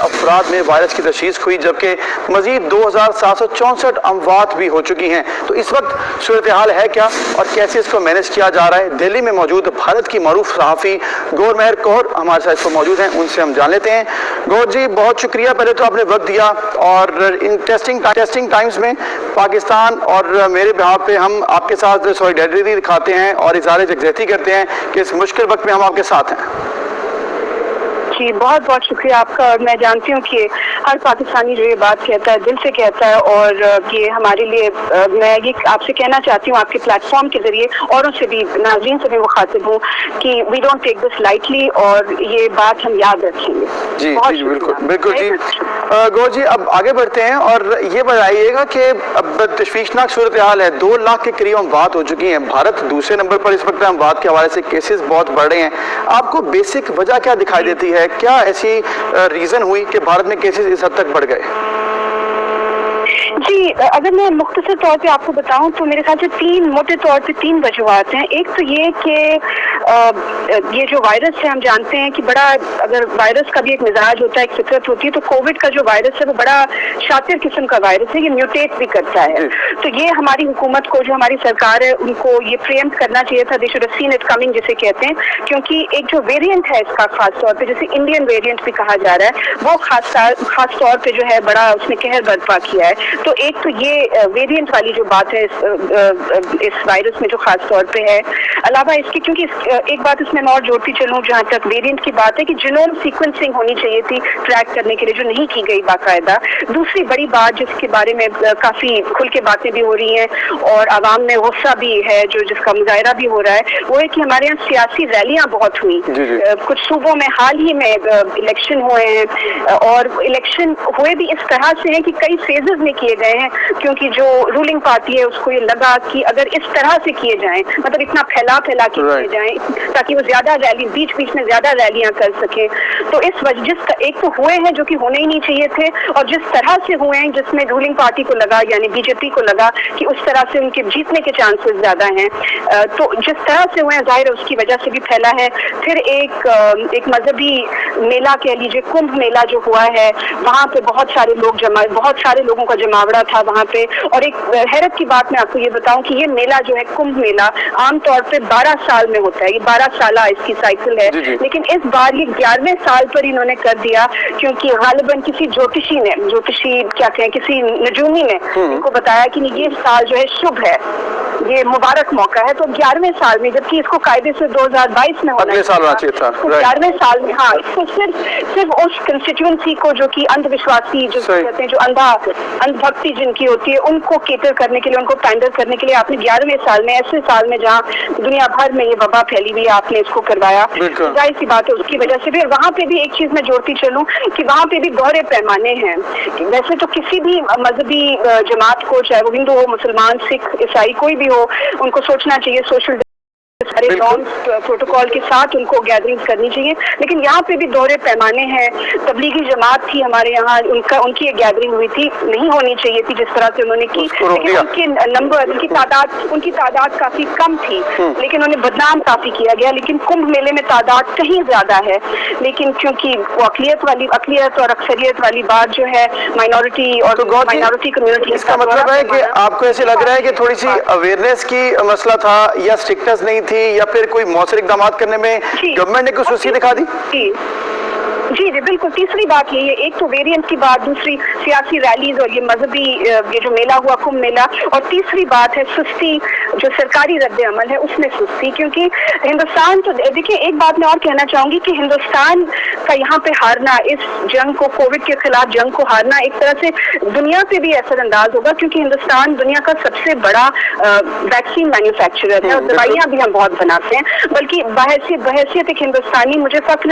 افراد میں وائرس کی تشخیص ہوئی، جبکہ مزید 2764 اموات بھی ہو چکی ہیں۔ تو اس وقت صورتحال ہے کیا اور کیسے اس کو مینیج کیا جا رہا ہے؟ دہلی میں موجود بھارت کی معروف صحافی گور مہر کور ہمارے ساتھ موجود ہیں، ان سے ہم جان لیتے ہیں۔ گور جی، بہت شکریہ، پہلے تو آپ نے وقت دیا، اور ان ٹیسٹنگ ٹائمز میں پاکستان اور میرے بہاف پہ ہم آپ کے ساتھ سولیڈیرٹی دکھاتے ہیں اور اظہار یکجہتی کرتے ہیں کہ اس مشکل وقت میں ہم آپ کے ساتھ ہیں۔ جی، بہت بہت شکریہ آپ کا، اور میں جانتی ہوں کہ ہر پاکستانی جو یہ بات کہتا ہے دل سے کہتا ہے، اور یہ ہمارے لیے میں یہ آپ سے کہنا چاہتی ہوں آپ کے پلیٹ فارم کے ذریعے اوروں سے بھی، ناظرین سے بھی مخاطب ہوں کہ we don't take this lightly, اور یہ بات ہم یاد رکھیں گے۔ جی جی بالکل جی۔ گور جی، اب آگے بڑھتے ہیں اور یہ بتائیے گا کہ اب تشویشناک صورتحال ہے، 2 لاکھ کے قریب اموات ہو چکی ہیں، بھارت دوسرے نمبر پر اس وقت اموات کے حوالے سے کیسز بہت بڑھ رہے ہیں۔ آپ کو بیسک وجہ کیا دکھائی دیتی ہے؟ کیا ایسی ریزن ہوئی کہ بھارت میں کیسز اس حد تک بڑھ گئے؟ جی، اگر میں مختصر طور پہ آپ کو بتاؤں تو میرے خیال سے موٹے طور پہ 3 وجوہات ہیں۔ ایک تو یہ کہ یہ جو وائرس ہے، ہم جانتے ہیں کہ بڑا، اگر وائرس کا بھی ایک مزاج ہوتا ہے، ایک فطرت ہوتی ہے، تو کووڈ کا جو وائرس ہے وہ بڑا شاطر قسم کا وائرس ہے، یہ میوٹیٹ بھی کرتا ہے۔ تو یہ ہماری حکومت کو، جو ہماری سرکار ہے، ان کو یہ پریمپٹ کرنا چاہیے تھا، they should have seen it coming جسے کہتے ہیں، کیونکہ ایک جو ویریئنٹ ہے اس کا، خاص طور پہ جسے انڈین ویریئنٹ بھی کہا جا رہا ہے، وہ خاص طور پہ جو ہے بڑا اس نے قہر برپا کیا ہے۔ تو ایک تو یہ ویریئنٹ والی جو بات ہے اس وائرس میں جو خاص طور پہ ہے، علاوہ اس کی، کیونکہ ایک بات اس میں اور جوڑتی چلوں جہاں تک ویریئنٹ کی بات ہے کہ جنوم سیکوینسنگ ہونی چاہیے تھی ٹریک کرنے کے لیے، جو نہیں کی گئی باقاعدہ۔ دوسری بڑی بات جس کے بارے میں کافی کھل کے باتیں بھی ہو رہی ہیں اور عوام میں غصہ بھی ہے، جس کا مظاہرہ بھی ہو رہا ہے، وہ ہے کہ ہمارے یہاں سیاسی ریلیاں بہت ہوئیں۔ کچھ صوبوں میں حال ہی میں الیکشن ہوئے ہیں، اور الیکشن ہوئے بھی اس طرح سے ہیں کہ کئی فیزز میں کیے گئے ہیں، کیونکہ جو رولنگ پارٹی ہے اس کو یہ لگا کہ اگر اس طرح سے کیے جائیں، مطلب اتنا پھیلا کے کیے جائیں تاکہ وہ زیادہ بیچ میں زیادہ ریلیاں کر سکیں، تو اس وجہ ایک تو ہوئے ہیں جو کہ ہونے ہی نہیں چاہیے تھے، اور جس طرح سے ہوئے ہیں جس میں رولنگ پارٹی کو لگا، یعنی بی جے پی کو لگا کہ اس طرح سے ان کے جیتنے کے چانسز زیادہ ہیں، تو جس طرح سے ہوئے ہیں ظاہر ہے اس کی وجہ سے بھی پھیلا ہے۔ پھر ایک مذہبی میلہ کہہ لیجیے، کمبھ میلہ جو ہوا ہے، وہاں پہ بہت سارے لوگوں کا جماوڑا تھا وہاں پہ، اور ایک حیرت کی بات میں آپ کو یہ بتاؤں کہ یہ میلہ جو ہے کمبھ میلہ عام طور پہ 12 سال میں ہوتا ہے، یہ 12 سالہ اس کی سائیکل ہے، لیکن اس بار یہ 11ویں سال پر انہوں نے کر دیا، کیونکہ غالباً کسی کسی نجومی نے ان کو بتایا کہ یہ سال جو ہے شبھ ہے، یہ مبارک موقع ہے، تو 11ویں سال میں، جبکہ اس کو قاعدے سے 2022 میں ہونا چاہیے تھا، 11ویں سال میں، ہاں، اس کو صرف اس کنسٹیچوئنسی کو جو کہ اندھ وشواسی جو کہتے ہیں، جو اندھ بھکتی جن کی ہوتی ہے، ان کو کیٹر کرنے کے لیے، ان کو پینڈر کرنے کے لیے آپ نے 11ویں سال میں، ایسے سال میں جہاں دنیا بھر میں یہ وبا پھیلی ہوئی ہے، آپ نے اس کو کروایا۔ ظاہر سی بات ہے اس کی وجہ سے بھی، وہاں پہ بھی ایک چیز میں جوڑتی چلوں کہ وہاں پہ بھی دوہرے پیمانے ہیں۔ ویسے تو کسی بھی مذہبی جماعت کو، چاہے وہ ہندو ہو، مسلمان، سکھ، عیسائی، کوئی بھی ہو، ان کو سوچنا چاہیے سوشل سارے پروٹوکول کے ساتھ ان کو گیدرنگ کرنی چاہیے، لیکن یہاں پہ بھی دوہرے پیمانے ہیں۔ تبلیغی جماعت تھی ہمارے یہاں، ان کی گیدرنگ ہوئی تھی، نہیں ہونی چاہیے تھی جس طرح سے انہوں نے کی، لیکن ان کے نمبر، ان کی تعداد کافی کم تھی، لیکن انہیں بدنام کافی کیا گیا۔ لیکن کمبھ میلے میں تعداد کہیں زیادہ ہے، لیکن کیونکہ وہ اقلیت اور اکثریت والی بات جو ہے، مائنورٹی اور مائنورٹی کمیونٹی، اس کا مطلب ہے کہ آپ کو ایسے لگ رہا ہے کہ تھوڑی سی اویئرنیس کی مسئلہ تھا، یا اسٹرکٹنس نہیں تھی، یا پھر کوئی مؤثر اقدامات کرنے میں گورنمنٹ نے کچھ سستی دکھا دی؟ جی بالکل، تیسری بات یہ ہے، ایک تو ویریئنٹ کی بات، دوسری سیاسی ریلیز اور یہ مذہبی یہ جو میلہ ہوا کمبھ میلہ، اور تیسری بات ہے سستی، جو سرکاری رد عمل ہے اس میں سستی، کیونکہ ہندوستان تو دیکھیں، ایک بات میں اور کہنا چاہوں گی کہ ہندوستان کا یہاں پہ ہارنا، اس جنگ کو، کووڈ کے خلاف جنگ کو ہارنا ایک طرح سے دنیا پہ بھی اثر انداز ہوگا، کیونکہ ہندوستان دنیا کا سب سے بڑا ویکسین مینوفیکچرر ہے، اور دوائیاں بھی ہم بہت بناتے ہیں، بلکہ بحیثیت ایک ہندوستانی مجھے فخر